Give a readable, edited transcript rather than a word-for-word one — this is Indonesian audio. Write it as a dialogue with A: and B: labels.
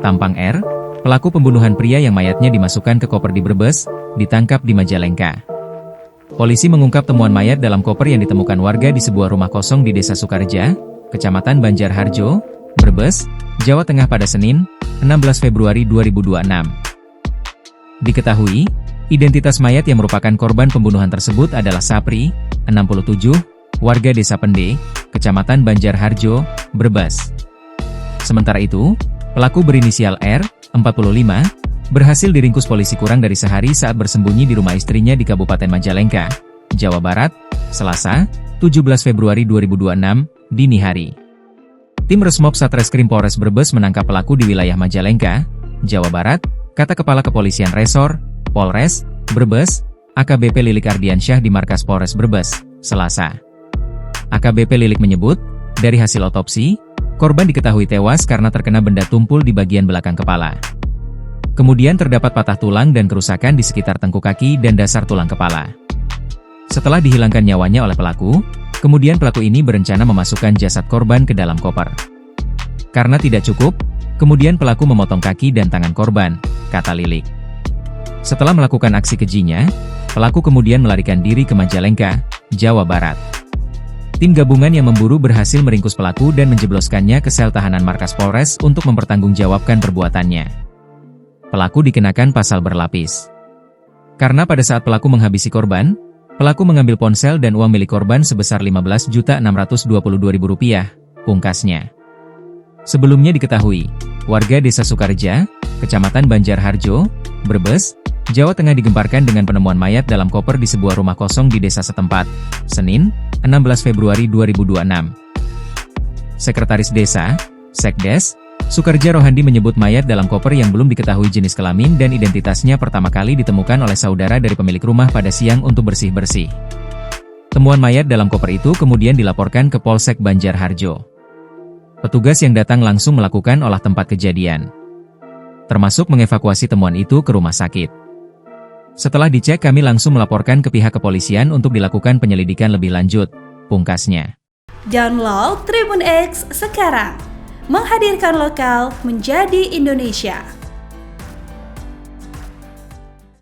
A: Tampang R, pelaku pembunuhan pria yang mayatnya dimasukkan ke koper di Brebes, ditangkap di Majalengka. Polisi mengungkap temuan mayat dalam koper yang ditemukan warga di sebuah rumah kosong di Desa Sukarja, Kecamatan Banjarharjo, Brebes, Jawa Tengah pada Senin, 16 Februari 2026. Diketahui, identitas mayat yang merupakan korban pembunuhan tersebut adalah Sapri, 67, warga Desa Pende, Kecamatan Banjarharjo, Brebes. Sementara itu, pelaku berinisial R, 45, berhasil diringkus polisi kurang dari sehari saat bersembunyi di rumah istrinya di Kabupaten Majalengka, Jawa Barat, Selasa, 17 Februari 2026, dini hari. Tim Resmob Satreskrim Polres Brebes menangkap pelaku di wilayah Majalengka, Jawa Barat, kata Kepala Kepolisian Resor, Polres, Brebes, AKBP Lilik Ardiansyah di Markas Polres Brebes, Selasa. AKBP Lilik menyebut, dari hasil otopsi, korban diketahui tewas karena terkena benda tumpul di bagian belakang kepala. Kemudian terdapat patah tulang dan kerusakan di sekitar tengkuk kaki dan dasar tulang kepala. Setelah dihilangkan nyawanya oleh pelaku, kemudian pelaku ini berencana memasukkan jasad korban ke dalam koper. Karena tidak cukup, kemudian pelaku memotong kaki dan tangan korban, kata Lilik. Setelah melakukan aksi kejinya, pelaku kemudian melarikan diri ke Majalengka, Jawa Barat. Tim gabungan yang memburu berhasil meringkus pelaku dan menjebloskannya ke sel tahanan Markas Polres untuk mempertanggungjawabkan perbuatannya. Pelaku dikenakan pasal berlapis. Karena pada saat pelaku menghabisi korban, pelaku mengambil ponsel dan uang milik korban sebesar Rp15.622.000, pungkasnya. Sebelumnya diketahui, warga Desa Sukarja, Kecamatan Banjarharjo, Brebes, Jawa Tengah digemparkan dengan penemuan mayat dalam koper di sebuah rumah kosong di desa setempat, Senin, 16 Februari 2026. Sekretaris Desa, Sekdes, Sukarja Rohandi menyebut mayat dalam koper yang belum diketahui jenis kelamin dan identitasnya pertama kali ditemukan oleh saudara dari pemilik rumah pada siang untuk bersih-bersih. Temuan mayat dalam koper itu kemudian dilaporkan ke Polsek Banjarharjo. Petugas yang datang langsung melakukan olah tempat kejadian, termasuk mengevakuasi temuan itu ke rumah sakit. Setelah dicek kami langsung melaporkan ke pihak kepolisian untuk dilakukan penyelidikan lebih lanjut, pungkasnya.
B: Download Tribun X sekarang, menghadirkan lokal menjadi Indonesia.